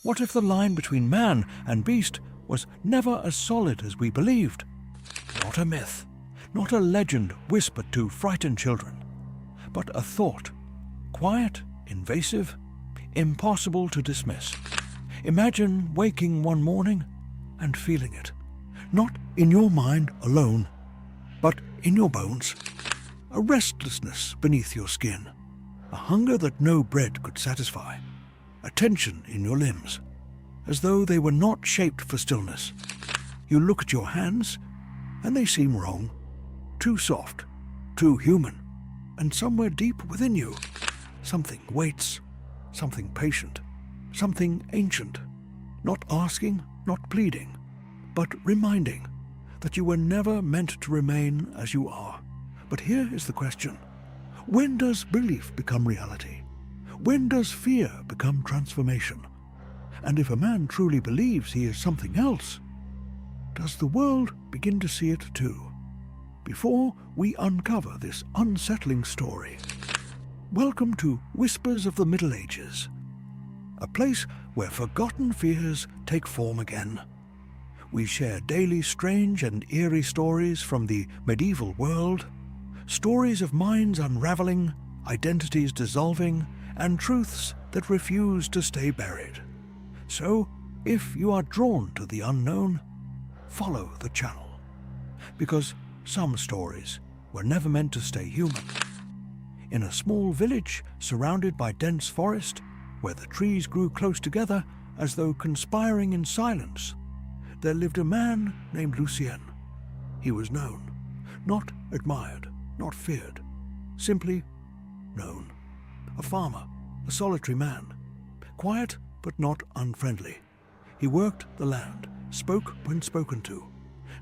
What if the line between man and beast was never as solid as we believed? Not a myth, not a legend whispered to frighten children, but a thought, quiet, invasive, impossible to dismiss. Imagine waking one morning and feeling it, not in your mind alone, but in your bones. A restlessness beneath your skin, a hunger that no bread could satisfy, a tension in your limbs, as though they were not shaped for stillness. You look at your hands, and they seem wrong, too soft, too human, and somewhere deep within you, something waits, something patient, something ancient, not asking, not pleading, but reminding that you were never meant to remain as you are. But here is the question. When does belief become reality? When does fear become transformation? And if a man truly believes he is something else, does the world begin to see it too? Before we uncover this unsettling story, welcome to Whispers of the Middle Ages, a place where forgotten fears take form again. We share daily strange and eerie stories from the medieval world, stories of minds unraveling, identities dissolving, and truths that refuse to stay buried. So, if you are drawn to the unknown, follow the channel. Because some stories were never meant to stay human. In a small village surrounded by dense forest, where the trees grew close together as though conspiring in silence, there lived a man named Lucien. He was known, not admired, not feared, simply known. A farmer, a solitary man, quiet but not unfriendly. He worked the land, spoke when spoken to,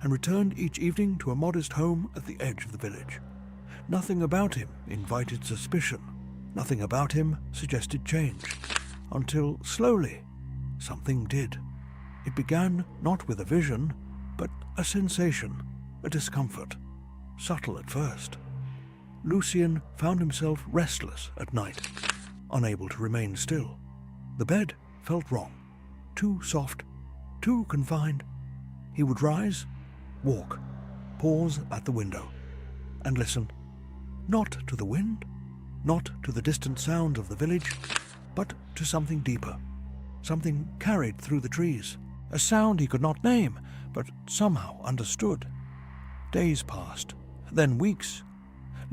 and returned each evening to a modest home at the edge of the village. Nothing about him invited suspicion. Nothing about him suggested change. Until slowly, something did. It began not with a vision, but a sensation, a discomfort, subtle at first. Lucien found himself restless at night, unable to remain still. The bed felt wrong, too soft, too confined. He would rise, walk, pause at the window, and listen, not to the wind, not to the distant sound of the village, but to something deeper, something carried through the trees, a sound he could not name, but somehow understood. Days passed, then weeks.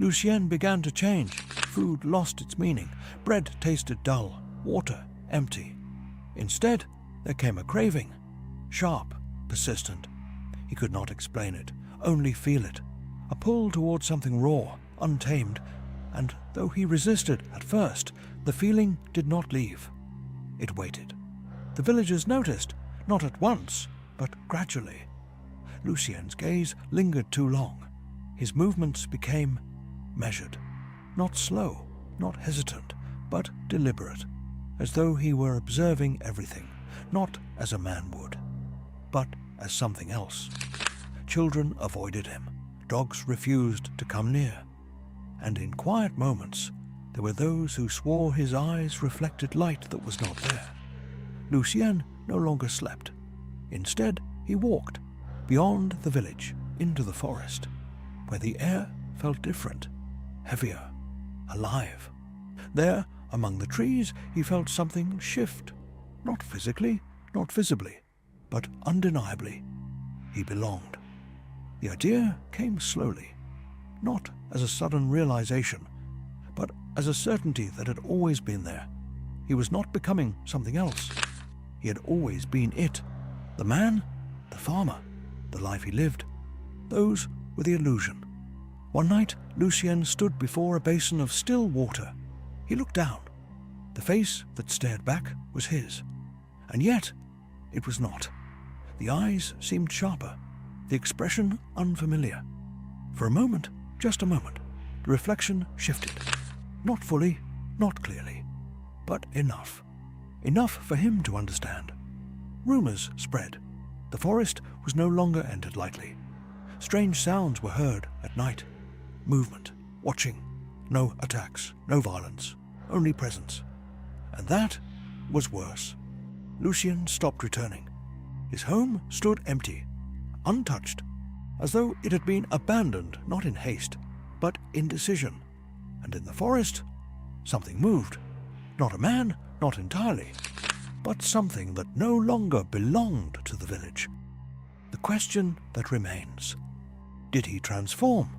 Lucien began to change. Food lost its meaning. Bread tasted dull, water empty. Instead, there came a craving, sharp, persistent. He could not explain it, only feel it, a pull towards something raw, untamed, and though he resisted at first, the feeling did not leave. It waited. The villagers noticed, not at once, but gradually. Lucien's gaze lingered too long. His movements became measured, not slow, not hesitant, but deliberate, as though he were observing everything, not as a man would, but as something else. Children avoided him, dogs refused to come near, and in quiet moments there were those who swore his eyes reflected light that was not there. Lucien no longer slept. Instead, he walked beyond the village into the forest, where the air felt different, heavier, alive. There, among the trees, he felt something shift, not physically, not visibly, but undeniably. He belonged. The idea came slowly, not as a sudden realization, but as a certainty that had always been there. He was not becoming something else. He had always been it. The man, the farmer, the life he lived. Those were the illusion. One night, Lucien stood before a basin of still water. He looked down. The face that stared back was his. And yet, it was not. The eyes seemed sharper, the expression unfamiliar. For a moment, just a moment, the reflection shifted. Not fully, not clearly, but enough. Enough for him to understand. Rumors spread. The forest was no longer entered lightly. Strange sounds were heard at night. Movement, watching. No attacks, no violence, only presence. And that was worse. Lucien stopped returning. His home stood empty, untouched, as though it had been abandoned not in haste, but indecision. And in the forest, something moved. Not a man, not entirely, but something that no longer belonged to the village. The question that remains: did he transform?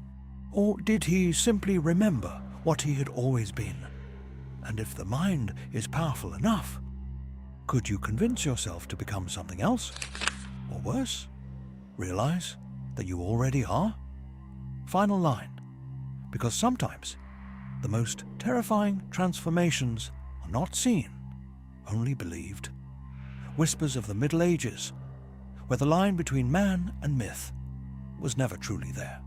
Or did he simply remember what he had always been? And if the mind is powerful enough, could you convince yourself to become something else? Or worse, realize that you already are? Final line. Because sometimes the most terrifying transformations are not seen, only believed. Whispers of the Middle Ages, where the line between man and myth was never truly there.